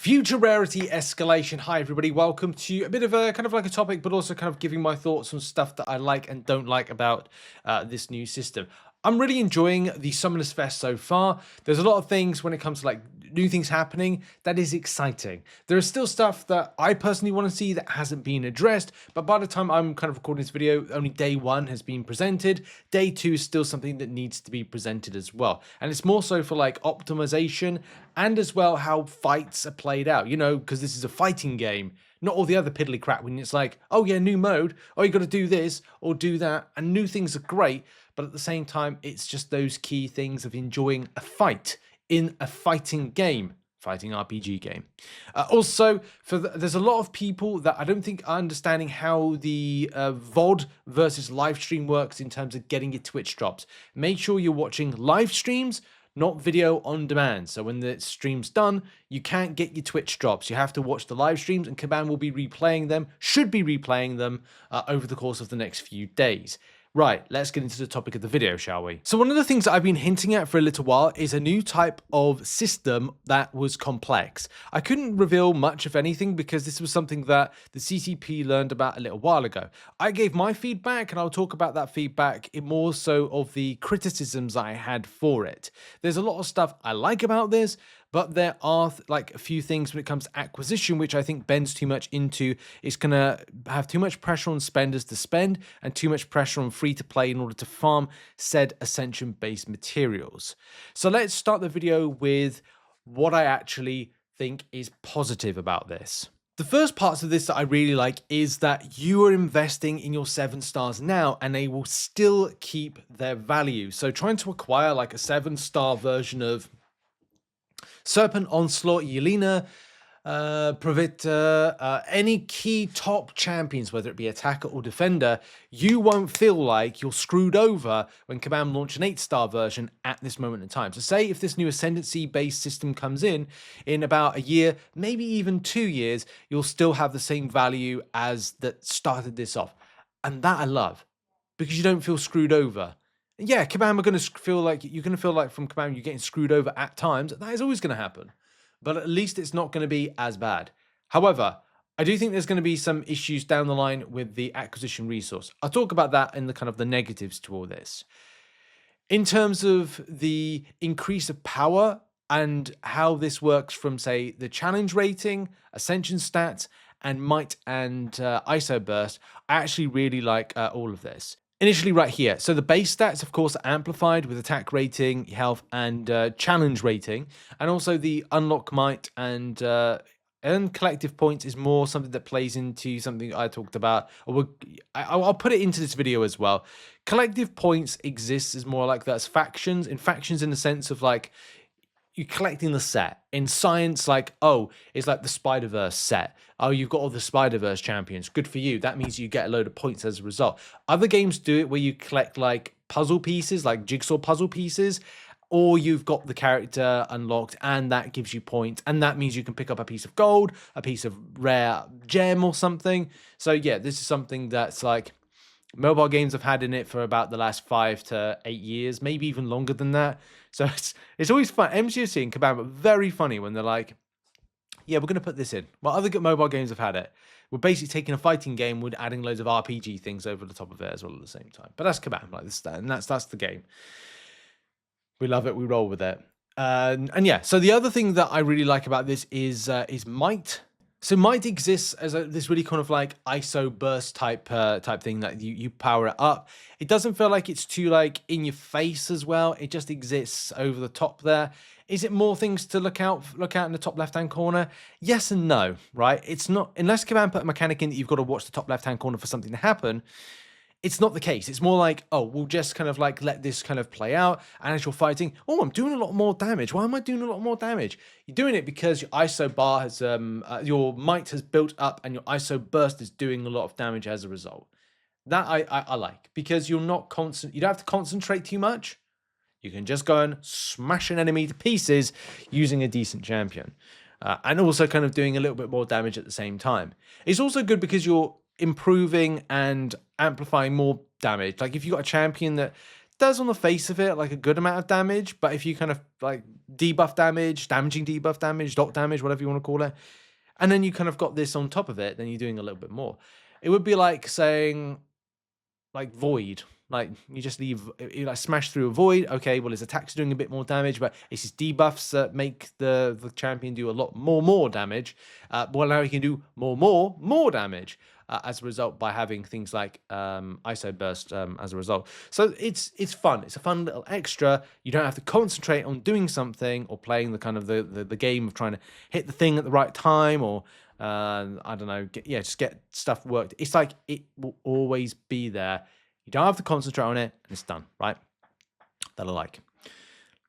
Future rarity escalation. Hi everybody, welcome to a bit of a kind of like a topic, but also kind of giving my thoughts on stuff that I like and don't like about this new system. I'm really enjoying the Summoners Fest so far. There's a lot of things when it comes to like new things happening that is exciting. There is still stuff that I personally want to see that hasn't been addressed, but by the time I'm kind of recording this video, only day one has been presented. Day two is still something that needs to be presented as well. And it's more so for like optimization and as well how fights are played out, you know, because this is a fighting game, not all the other piddly crap when it's like, oh yeah, new mode, oh you got to do this or do that, and new things are great, but at the same time, it's just those key things of enjoying a fight in a fighting game, fighting RPG game. Also, there's a lot of people that I don't think are understanding how the VOD versus live stream works in terms of getting your Twitch drops. Make sure you're watching live streams, not video on demand. So when the stream's done, you can't get your Twitch drops. You have to watch the live streams, and Kabam will be replaying them, should be replaying them over the course of the next few days. Right, let's get into the topic of the video, shall we? So one of the things that I've been hinting at for a little while is a new type of system that was complex. I couldn't reveal much of anything because this was something that the CCP learned about a little while ago. I gave my feedback, and I'll talk about that feedback in more so of the criticisms I had for it. There's a lot of stuff I like about this, but there are like a few things when it comes to acquisition, which I think bends too much into, it's going to have too much pressure on spenders to spend and too much pressure on free to play in order to farm said Ascension based materials. So let's start the video with what I actually think is positive about this. The first parts of this that I really like is that you are investing in your 7 stars now and they will still keep their value. So trying to acquire like a 7-star version of Serpent, Onslaught, Yelena, Pravita, any key top champions, whether it be attacker or defender, you won't feel like you're screwed over when Kabam launch an 8-star version at this moment in time. So say if this new ascendancy-based system comes in about a year, maybe even 2 years, you'll still have the same value as that started this off. And that I love, because you don't feel screwed over. Yeah, Kabam are going to feel like, you're going to feel like from Kabam you're getting screwed over at times. That is always going to happen. But at least it's not going to be as bad. However, I do think there's going to be some issues down the line with the acquisition resource. I'll talk about that in the kind of the negatives to all this. In terms of the increase of power and how this works from, say, the challenge rating, ascension stats, and might and ISO burst, I actually really like all of this. Initially right here, so the base stats, of course, are amplified with attack rating, health, and challenge rating, and also the unlock might and collective points is more something that plays into something I talked about. I'll put it into this video as well. Collective points exists as more like that's factions, in the sense of like, you're collecting the set. In science, like, oh, it's like the Spider-Verse set. Oh, you've got all the Spider-Verse champions. Good for you. That means you get a load of points as a result. Other games do it where you collect like puzzle pieces, like jigsaw puzzle pieces, or you've got the character unlocked and that gives you points. And that means you can pick up a piece of gold, a piece of rare gem or something. So yeah, this is something that's like mobile games have had in it for about the last 5 to 8 years, maybe even longer than that. So it's always fun. MCOC and Kabam are very funny when they're like, yeah, we're going to put this in. Well, other mobile games have had it. We're basically taking a fighting game, we're adding loads of RPG things over the top of it as well at the same time. But that's Kabam, like this, and that's the game. We love it. We roll with it. And yeah, so the other thing that I really like about this is might. So might exists as this really kind of like ISO burst type thing that you power it up. It doesn't feel like it's too like in your face as well. It just exists over the top there. Is it more things to look out in the top left hand corner? Yes and no, right? It's not, unless Kabam put a mechanic in that you've got to watch the top left hand corner for something to happen. It's not the case. It's more like, oh, we'll just kind of like let this kind of play out. And as you're fighting, oh, I'm doing a lot more damage. Why am I doing a lot more damage? You're doing it because your ISO bar has, your might has built up and your ISO burst is doing a lot of damage as a result. That I like, because you're not constant. You don't have to concentrate too much. You can just go and smash an enemy to pieces using a decent champion. And also kind of doing a little bit more damage at the same time. It's also good because you're improving and amplifying more damage. Like if you've got a champion that does on the face of it like a good amount of damage, but if you kind of like debuff damage, damaging debuff damage, dot damage, whatever you want to call it, and then you kind of got this on top of it, then you're doing a little bit more. It would be like saying like void. Like you just leave, you like smash through a void. Okay, well his attacks are doing a bit more damage, but it's his debuffs that make the champion do a lot more damage. Well, now he can do more damage as a result by having things like ISO burst as a result. So it's fun. It's a fun little extra. You don't have to concentrate on doing something or playing the kind of the game of trying to hit the thing at the right time or I don't know, just get stuff worked. It's like it will always be there. You don't have to concentrate on it, and it's done, right? That I like.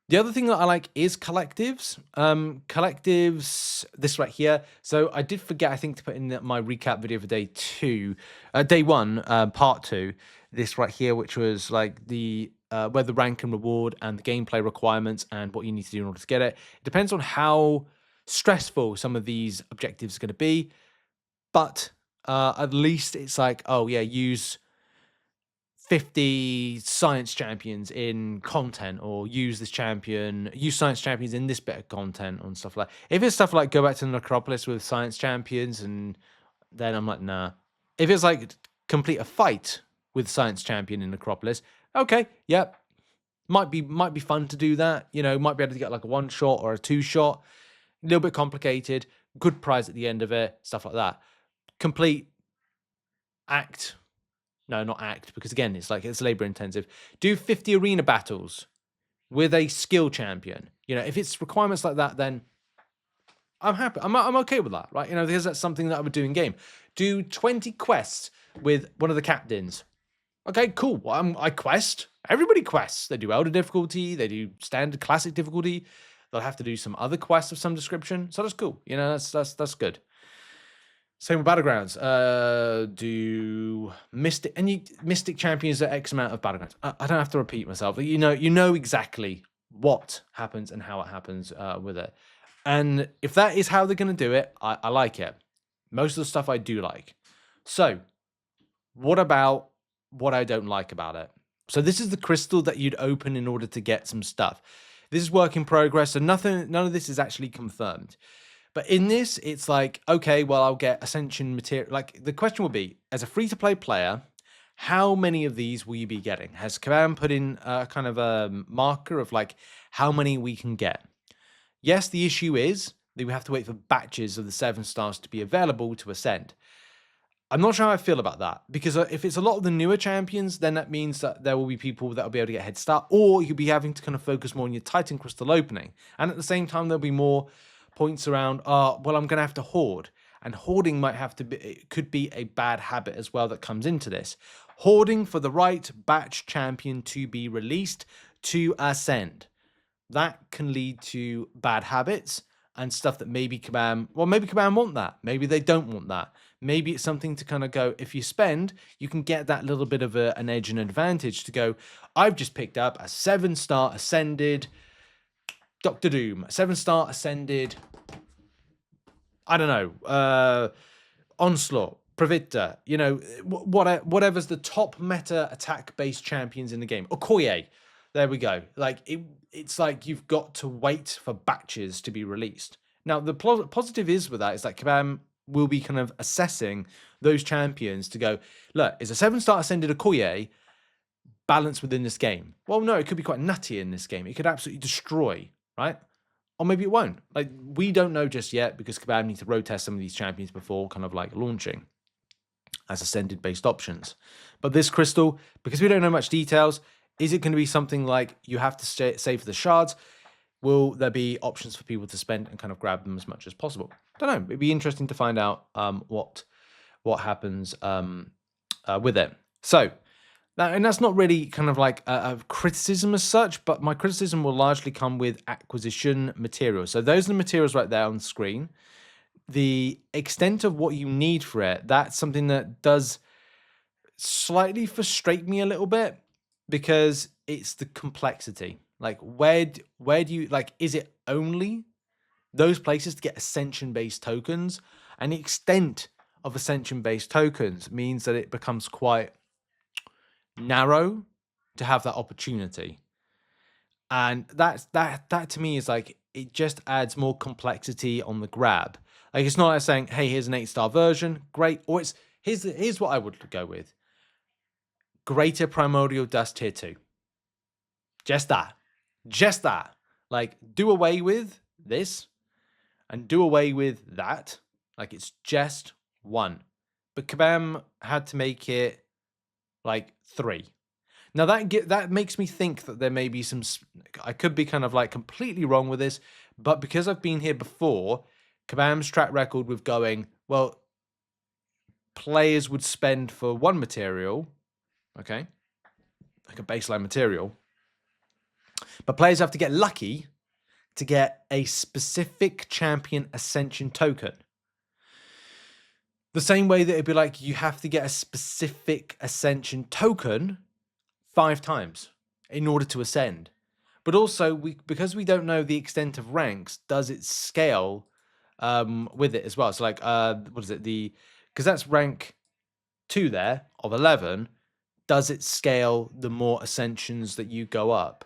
The other thing that I like is collectives. Collectives, this right here. So I did forget, I think, to put in my recap video for day one, part 2. This right here, which was like the where the rank and reward and the gameplay requirements and what you need to do in order to get it. It depends on how stressful some of these objectives are going to be, but at least it's like, oh yeah, use 50 science champions in content, or use science champions in this bit of content and stuff like that. If it's stuff like go back to the necropolis with science champions, and then I'm like, nah. If it's like complete a fight with science champion in necropolis, okay, yep. Might be fun to do that. You know, might be able to get like a 1-shot or a 2-shot. A little bit complicated. Good prize at the end of it. Stuff like that. Complete act. No, not act, because again, it's labor intensive. Do 50 arena battles with a skill champion. You know, if it's requirements like that, then I'm happy. I'm okay with that, right? You know, because that's something that I would do in game. Do 20 quests with one of the captains. Okay, cool. Well, I quest. Everybody quests. They do Elder difficulty. They do standard classic difficulty. They'll have to do some other quests of some description. So that's cool. You know, that's good. Same with battlegrounds. Do mystic champions at X amount of battlegrounds. I don't have to repeat myself. You know exactly what happens and how it happens with it. And if that is how they're going to do it, I like it. Most of the stuff I do like. So, what about what I don't like about it? So this is the crystal that you'd open in order to get some stuff. This is work in progress, so none of this is actually confirmed. But in this, it's like, okay, well, I'll get Ascension material. Like, the question will be, as a free-to-play player, how many of these will you be getting? Has kabam put in a kind of a marker of, like, how many we can get? Yes, the issue is that we have to wait for batches of the 7 stars to be available to ascend. I'm not sure how I feel about that, because if it's a lot of the newer champions, then that means that there will be people that will be able to get a head start, or you'll be having to kind of focus more on your Titan Crystal opening. And at the same time, there'll be more points around, well, I'm going to have to hoard. And hoarding could be a bad habit as well that comes into this. Hoarding for the right batch champion to be released to ascend. That can lead to bad habits and stuff that maybe kabam want that. Maybe they don't want that. Maybe it's something to kind of go, if you spend, you can get that little bit of an edge and advantage to go, I've just picked up a 7-star ascended Doctor Doom, 7-star ascended, I don't know, Onslaught, Pravita, you know, whatever's the top meta attack-based champions in the game. Okoye, there we go. Like, it's like you've got to wait for batches to be released. Now, the positive is with that is that kabam will be kind of assessing those champions to go, look, is a 7-star ascended Okoye balanced within this game? Well, no, it could be quite nutty in this game. It could absolutely destroy, right? Or maybe it won't. Like, we don't know just yet, because kabam needs to road test some of these champions before kind of like launching as ascended based options. But this crystal, because we don't know much details, is it going to be something like you have to save for the shards? Will there be options for people to spend and kind of grab them as much as possible? I don't know. It'd be interesting to find out what happens with it. So, and that's not really kind of like a criticism as such, but my criticism will largely come with acquisition materials. So those are the materials right there on the screen. The extent of what you need for it, that's something that does slightly frustrate me a little bit, because it's the complexity. Like, where do you, like, is it only those places to get Ascension-based tokens? And the extent of Ascension-based tokens means that it becomes quite narrow to have that opportunity. And that to me is like, it just adds more complexity on the grab. Like, it's not like saying, hey, here's an 8-star version, great. Or it's, here's what I would go with. Greater Primordial Dust tier 2. Just that. Just that. Like, do away with this and do away with that. Like, it's just one. But Kabam had to make it like 3. Now that makes me think that there may be some, I could be kind of like completely wrong with this, but because I've been here before, Kabam's track record with going, well, players would spend for one material, okay, like a baseline material, but players have to get lucky to get a specific champion Ascension token. The same way that it'd be like, you have to get a specific Ascension token 5 times in order to ascend. But also, because we don't know the extent of ranks, does it scale with it as well? So like, what is it? Because that's rank 2 there of 11. Does it scale the more ascensions that you go up?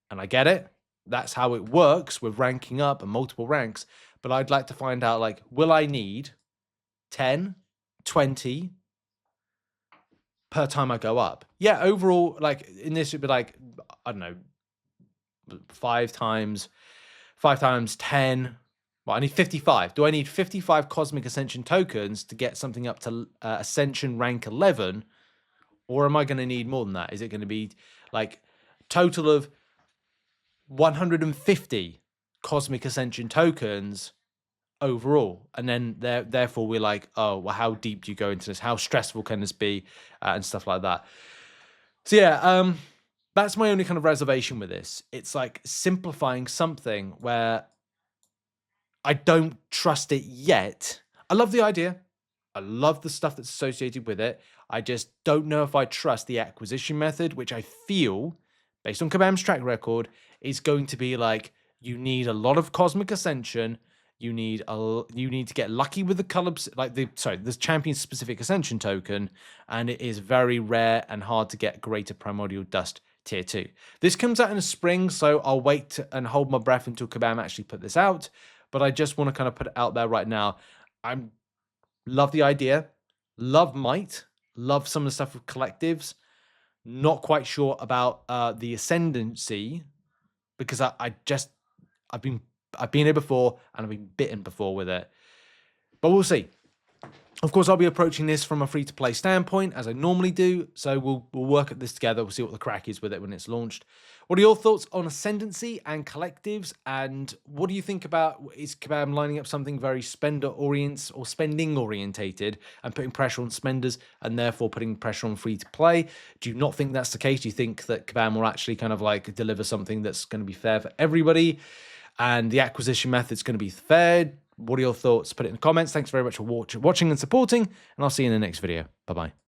And I get it. That's how it works with ranking up and multiple ranks. But I'd like to find out, like, will I need 10, 20 per time I go up? Yeah, overall, like in this, it'd be like, I don't know, 5 times 10. Well, I need 55. Do I need 55 Cosmic Ascension tokens to get something up to Ascension rank 11? Or am I going to need more than that? Is it going to be like total of 150 Cosmic Ascension tokens overall? And then therefore we're like, oh, well, how deep do you go into this? How stressful can this be? And stuff like that. So yeah, that's my only kind of reservation with this. It's like simplifying something where I don't trust it yet. I love the idea. I love the stuff that's associated with it. I just don't know if I trust the acquisition method, which I feel, based on Kabam's track record, is going to be like, you need a lot of Cosmic Ascension. You need to get lucky with the color, like the champion specific Ascension token, and it is very rare and hard to get Greater Primordial Dust tier 2. This comes out in the spring, so I'll wait and hold my breath until Kabam actually put this out. But I just want to kind of put it out there right now. I love the idea, love Might, love some of the stuff with collectives. Not quite sure about the Ascendancy, because I've been here before and I've been bitten before with it. But we'll see. Of course, I'll be approaching this from a free-to-play standpoint, as I normally do. So we'll work at this together. We'll see what the crack is with it when it's launched. What are your thoughts on Ascendancy and collectives? And what do you think about, is Kabam lining up something very spender-oriented or spending-orientated and putting pressure on spenders and therefore putting pressure on free-to-play? Do you not think that's the case? Do you think that Kabam will actually kind of like deliver something that's going to be fair for everybody and the acquisition method's going to be fair? What are your thoughts? Put it in the comments. Thanks very much for watching and supporting, and I'll see you in the next video. Bye-bye.